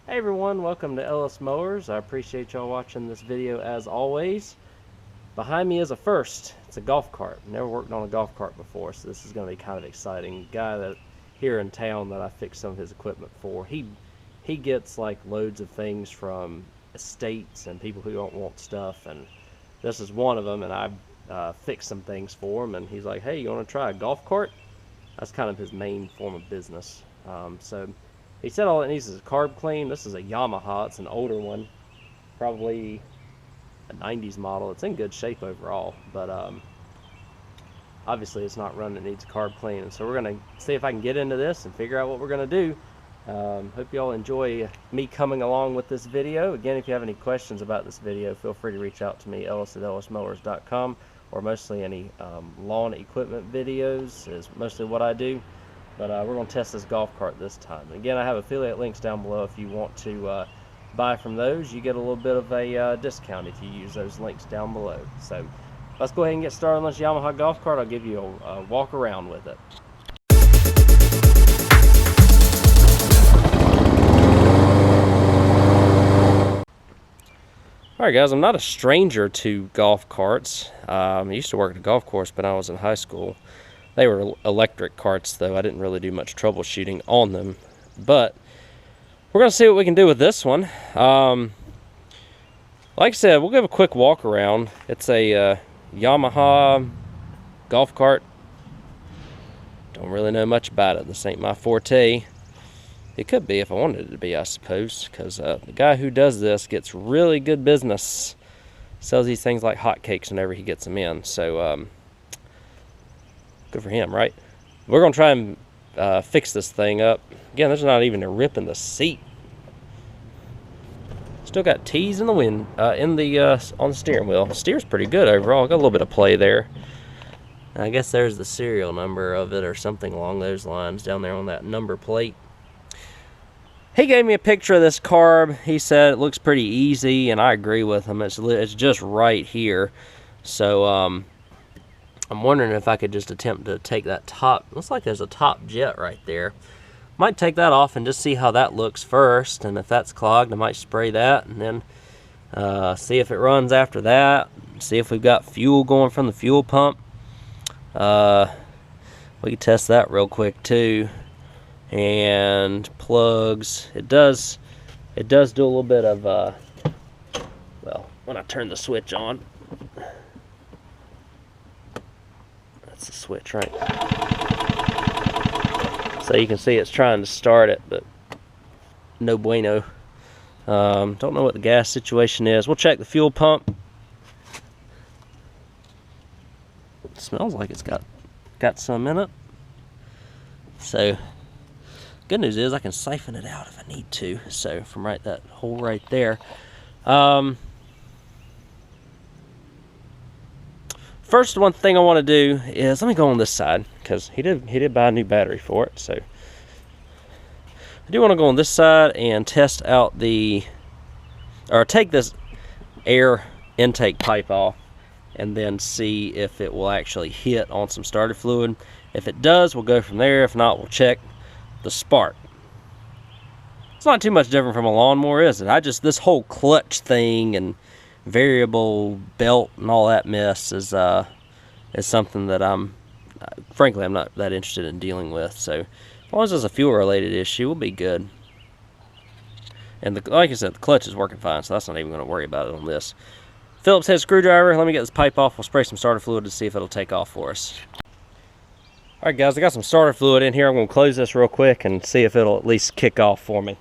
Hey everyone, welcome to Ellis Mowers. I appreciate y'all watching this video as always. Behind me is a first. It's a golf cart. Never worked on a golf cart before, so this is going to be kind of exciting. Guy that here in town that I fix some of his equipment for. He gets like loads of things from estates and people who don't want stuff, and this is one of them. And I fixed some things for him, and he's like, "Hey, you want to try a golf cart?" That's kind of his main form of business. So he said all it needs is a carb clean. This is a Yamaha. It's an older one, probably a 90s model. It's in good shape overall, but obviously it's not running. It needs a carb clean. And so we're going to see if I can get into this and figure out what we're going to do. Hope you all enjoy me coming along with this video. Again, if you have any questions about this video, feel free to reach out to me, ellis@ellismowers.com, or mostly any lawn equipment videos is mostly what I do. But we're going to test this golf cart this time. Again, I have affiliate links down below. If you want to buy from those, you get a little bit of a discount if you use those links down below. So let's go ahead and get started on this Yamaha golf cart. I'll give you a walk around with it. Alright guys, I'm not a stranger to golf carts. I used to work at a golf course when I was in high school. They were electric carts though. I didn't really do much troubleshooting on them. But we're going to see what we can do with this one. Like I said, we'll give a quick walk around. It's a Yamaha golf cart. Don't really know much about it. This ain't my forte. It could be if I wanted it to be, I suppose, because the guy who does this gets really good business. Sells these things like hotcakes whenever he gets them in. So good for him, right? We're going to try and fix this thing up. Again, there's not even a rip in the seat. Still got T's in the wind on the steering wheel. The steer's pretty good overall. Got a little bit of play there. I guess there's the serial number of it or something along those lines down there on that number plate. He gave me a picture of this carb. He said it looks pretty easy, and I agree with him. It's just right here. So I'm wondering if I could just attempt to take that top. Looks like there's a top jet right there. Might take that off and just see how that looks first, and if that's clogged, I might spray that, and then see if it runs after that. See if we've got fuel going from the fuel pump. We can test that real quick too. And plugs. It does do a little bit of well, when I turn the switch on. That's the switch, right? So you can see it's trying to start it, but no bueno. Don't know what the gas situation is. We'll check the fuel pump. It smells like it's got some in it. So good news is I can siphon it out if I need to. So from that hole right there. First, one thing I want to do is, let me go on this side, because he did buy a new battery for it. So I do want to go on this side and test out take this air intake pipe off, and then see if it will actually hit on some starter fluid. If it does, we'll go from there. If not, we'll check the spark. It's not too much different from a lawnmower, is it? This whole clutch thing and variable belt and all that mess is something that frankly I'm not that interested in dealing with. So as long as it's a fuel related issue, we'll be good. And like I said, the clutch is working fine, so that's not even going to worry about it on this. Phillips head screwdriver. Let me get this pipe off. We'll spray some starter fluid to see if it'll take off for us. Alright guys, I got some starter fluid in here. I'm going to close this real quick and see if it'll at least kick off for me.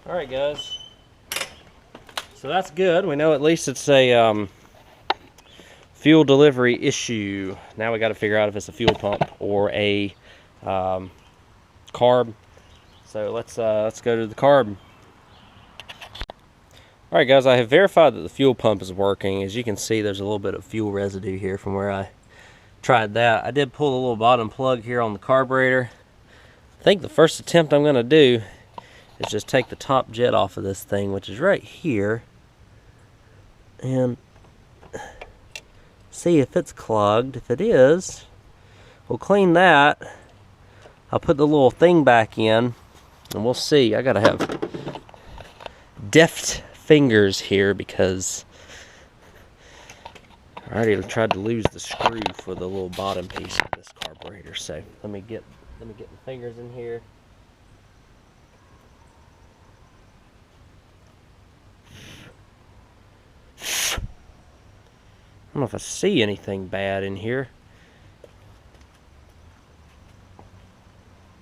Alright guys, so that's good. We know at least it's a fuel delivery issue. Now we got to figure out if it's a fuel pump or a carb. So let's go to the carb. Alright guys, I have verified that the fuel pump is working. As you can see, there's a little bit of fuel residue here from where I tried that. I did pull the little bottom plug here on the carburetor. I think the first attempt I'm gonna do is just take the top jet off of this thing, which is right here, and see if it's clogged. If it is, we'll clean that. I'll put the little thing back in, and we'll see. I gotta have deft fingers here because I already tried to lose the screw for the little bottom piece of this carburetor. So let me get my fingers in here. I don't know if I see anything bad in here.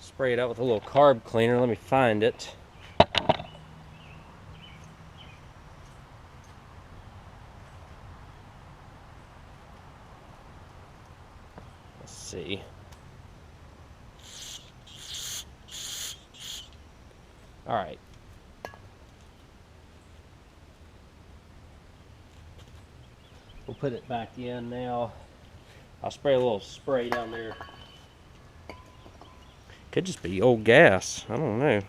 Spray it out with a little carb cleaner. Let me find it. Let's see. All right. We'll put it back in now. I'll spray a little spray down there. Could just be old gas. I don't know.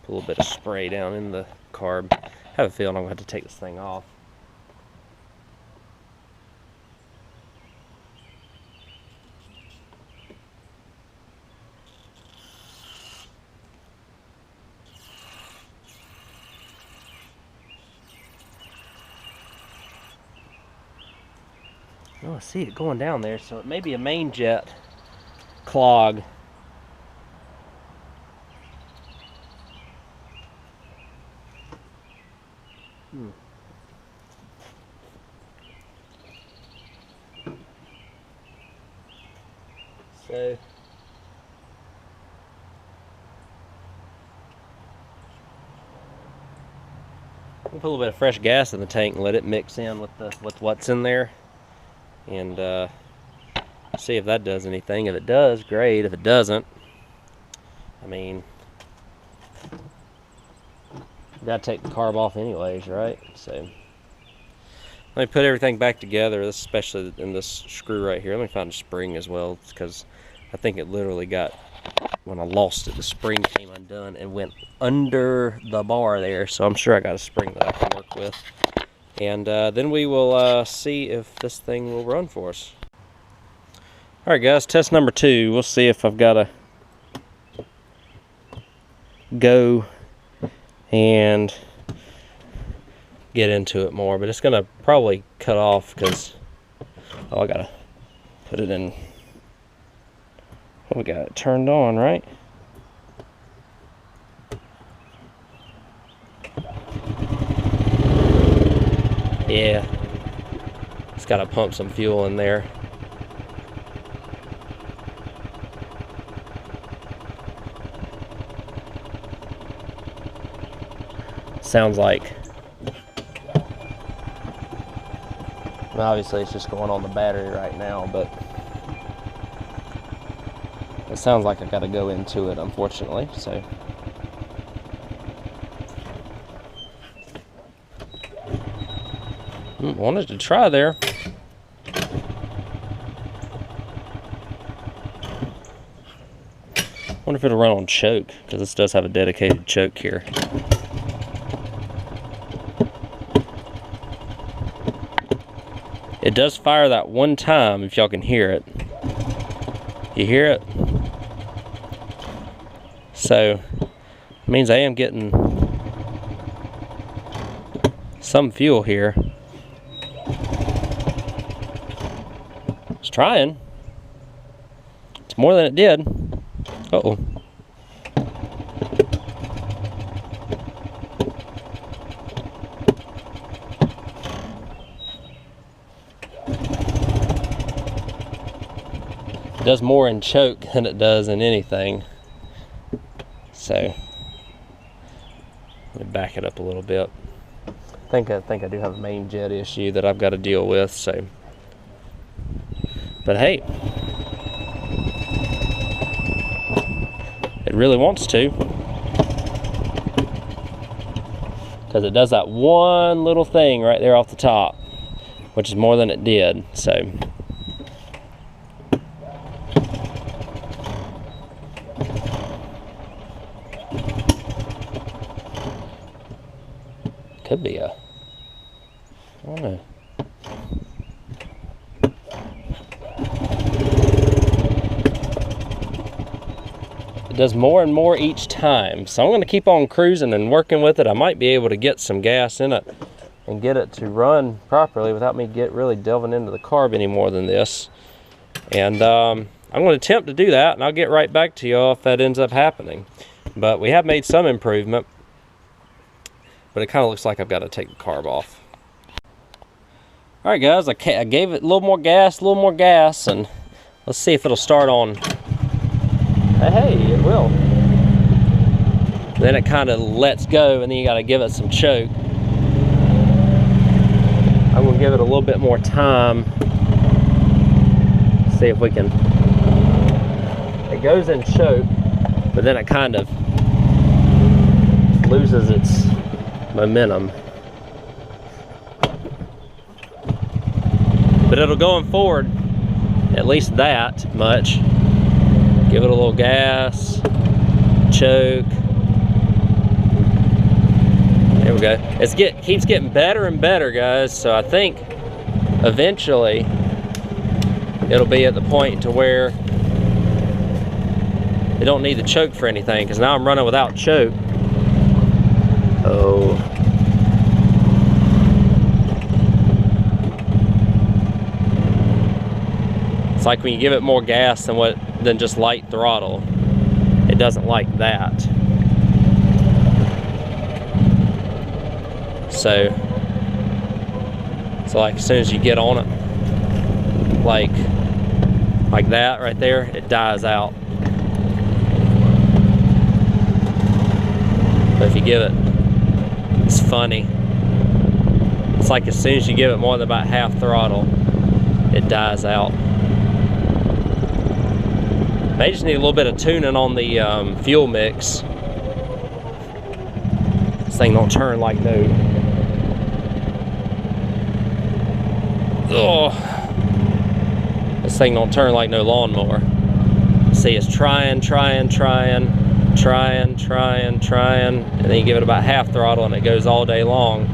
Put a little bit of spray down in the carb. I have a feeling I'm going to have to take this thing off. Oh, I see it going down there, so it may be a main jet clog. So we'll put a little bit of fresh gas in the tank and let it mix in with what's in there, and see if that does anything. If it does, great. If it doesn't, I mean, you gotta take the carb off anyways, right? So let me put everything back together, especially in this screw right here. Let me find a spring as well, because I think it literally got, when I lost it, the spring came undone and went under the bar there. So I'm sure I got a spring that I can work with. And then we will see if this thing will run for us. All right, guys, test number 2. We'll see if I've got to go and get into it more, but it's gonna probably cut off because I gotta put it in. We got it turned on, right? Yeah, it's gotta pump some fuel in there. Sounds like, obviously it's just going on the battery right now, but it sounds like I gotta go into it, unfortunately. So wanted to try there. Wonder if it'll run on choke, because this does have a dedicated choke here. It does fire that one time, if y'all can hear it. You hear it? So, it means I am getting some fuel here. It's trying. It's more than it did. Uh-oh. It does more in choke than it does in anything. So let me back it up a little bit. I think I do have a main jet issue that I've got to deal with. So, but hey, it really wants to, because it does that one little thing right there off the top, which is more than it did. So Could be a, I don't know. It does more and more each time. So I'm going to keep on cruising and working with it. I might be able to get some gas in it and get it to run properly without me really delving into the carb any more than this. And I'm going to attempt to do that, and I'll get right back to y'all if that ends up happening. But we have made some improvement, but it kind of looks like I've got to take the carb off. All right, guys, I gave it a little more gas, and let's see if it'll start on. Hey, it will. Then it kind of lets go, and then you got to give it some choke. I'm going to give it a little bit more time. See if we can. It goes in choke, but then it kind of loses its momentum. But it'll going forward at least that much. Give it a little gas, choke. There we go. Keeps getting better and better, guys. So I think eventually it'll be at the point to where it don't need to choke for anything, because now I'm running without choke. Oh. It's like when you give it more gas than just light throttle, it doesn't like that. So like as soon as you get on it, like that right there, it dies out. But if you give it, it's funny. It's like as soon as you give it more than about half throttle, it dies out. They just need a little bit of tuning on the fuel mix. This thing don't turn like no. Oh, this thing don't turn like no lawnmower. See, it's trying, and then you give it about half throttle and it goes all day long.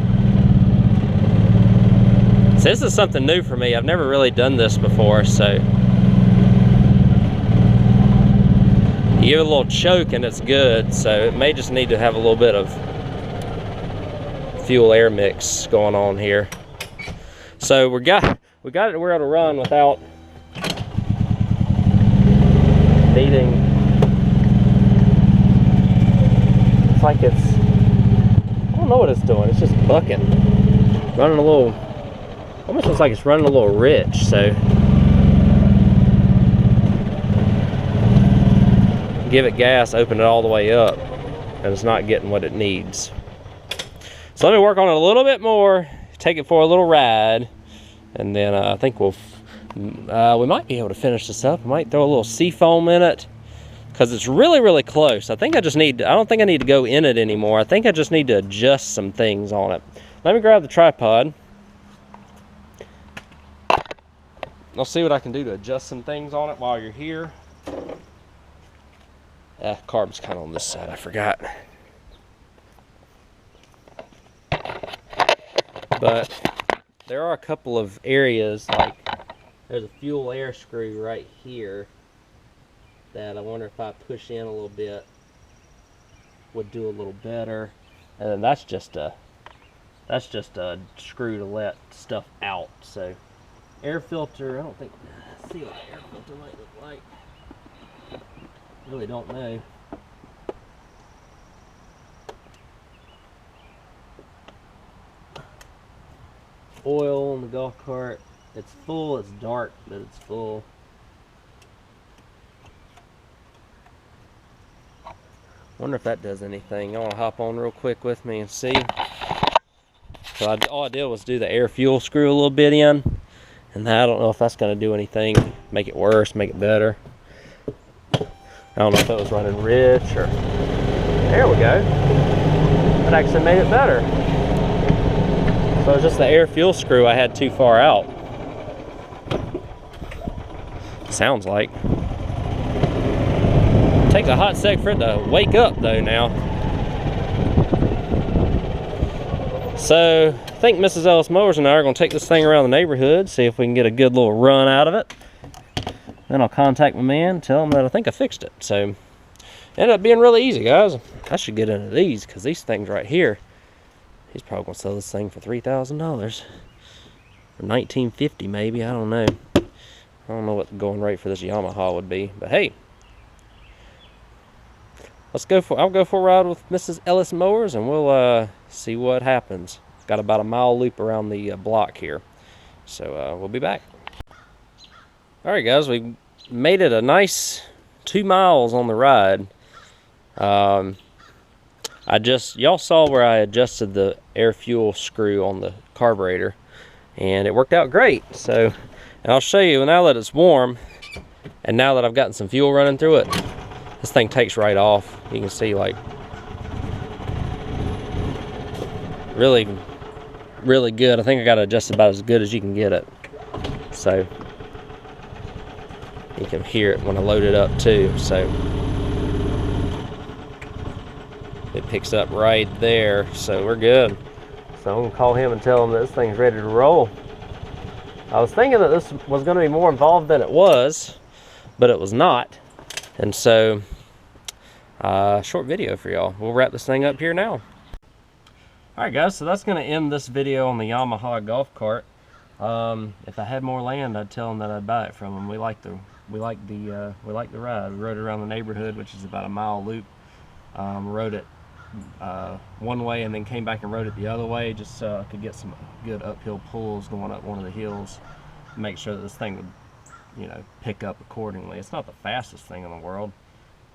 So this is something new for me. I've never really done this before, so you give it a little choke and it's good. So it may just need to have a little bit of fuel air mix going on here. So we got it to where it'll run without needing. It's like I don't know what it's doing. It's just bucking, running a little. Almost looks like it's running a little rich. So give it gas, open it all the way up, and it's not getting what it needs. So let me work on it a little bit more, take it for a little ride, and then I think we might be able to finish this up. I might throw a little seafoam in it, because it's really close. I don't think I need to go in it anymore. I think I just need to adjust some things on it. Let me grab the tripod. I'll see what I can do to adjust some things on it while you're here. Carb's kind of on this side, I forgot. But there are a couple of areas, like there's a fuel air screw right here that I wonder if I push in a little bit would do a little better. And then that's just a screw to let stuff out. So air filter, I don't think, let's see what the air filter might look like. Really don't know. Oil in the golf cart. It's full, it's dark, but it's full. Wonder if that does anything. I want to hop on real quick with me and see. So all I did was do the air fuel screw a little bit in, and I don't know if that's going to do anything, make it worse, make it better. I don't know if it was running rich or. There we go. That actually made it better. So it's just the air fuel screw I had too far out. Sounds like. It takes a hot sec for it to wake up though now. So I think Mrs. Ellis Mowers and I are going to take this thing around the neighborhood, see if we can get a good little run out of it. Then I'll contact my man, tell him that I think I fixed it. So ended up being really easy, guys. I should get into these, because these things right here, he's probably going to sell this thing for $3,000 or $1,950 maybe. I don't know. I don't know what the going rate for this Yamaha would be, but hey, I'll go for a ride with Mrs. Ellis Mowers, and we'll see what happens. Got about a mile loop around the block here, so we'll be back. All right, guys, we made it a nice 2 miles on the ride. Y'all saw where I adjusted the air fuel screw on the carburetor, and it worked out great. So, and I'll show you now that it's warm, and now that I've gotten some fuel running through it, this thing takes right off. You can see, like, really, really good. I think I got it adjusted about as good as you can get it. So you can hear it when I load it up too. So it picks up right there. So we're good. So I'm gonna call him and tell him that this thing's ready to roll. I was thinking that this was gonna be more involved than it was, but it was not. And so, short video for y'all. We'll wrap this thing up here now. Alright guys, so that's going to end this video on the Yamaha golf cart. If I had more land, I'd tell them that I'd buy it from them. We like the ride. We rode it around the neighborhood, which is about a mile loop. Rode it one way and then came back and rode it the other way, just so I could get some good uphill pulls going up one of the hills. Make sure that this thing would, you know, pick up accordingly. It's not the fastest thing in the world.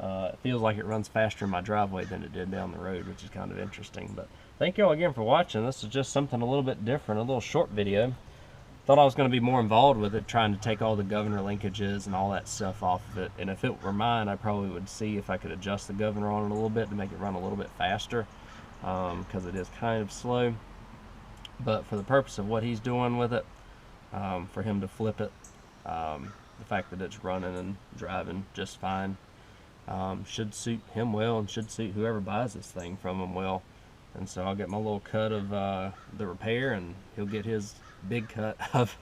It feels like it runs faster in my driveway than it did down the road, which is kind of interesting. But thank you all again for watching. This is just something a little bit different, a little short video. Thought I was going to be more involved with it, trying to take all the governor linkages and all that stuff off of it. And if it were mine, I probably would see if I could adjust the governor on it a little bit to make it run a little bit faster, because it is kind of slow. But for the purpose of what he's doing with it, for him to flip it, the fact that it's running and driving just fine, should suit him well, and should suit whoever buys this thing from him well. And so I'll get my little cut of the repair, and he'll get his big cut of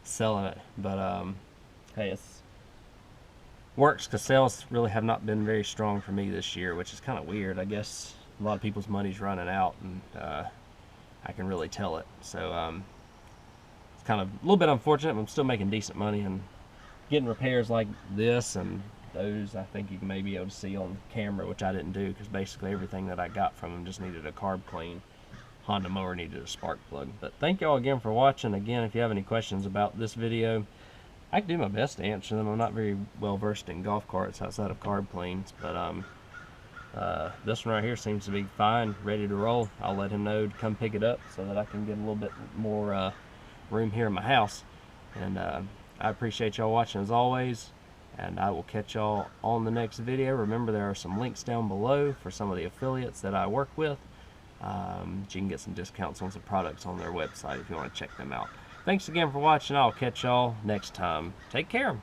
selling it. But hey, it's works, because sales really have not been very strong for me this year, which is kind of weird. I guess a lot of people's money's running out, and I can really tell it. So it's kind of a little bit unfortunate, but I'm still making decent money, and getting repairs like this and those, I think you can maybe be able to see on camera, which I didn't do, because basically everything that I got from him just needed a carb clean. Honda mower needed a spark plug. But thank you all again for watching. Again, if you have any questions about this video, I can do my best to answer them. I'm not very well versed in golf carts outside of carb cleans, but this one right here seems to be fine, ready to roll. I'll let him know to come pick it up so that I can get a little bit more room here in my house. And I appreciate y'all watching as always, and I will catch y'all on the next video. Remember, there are some links down below for some of the affiliates that I work with. You can get some discounts on some products on their website if you want to check them out. Thanks again for watching. I'll catch y'all next time. Take care.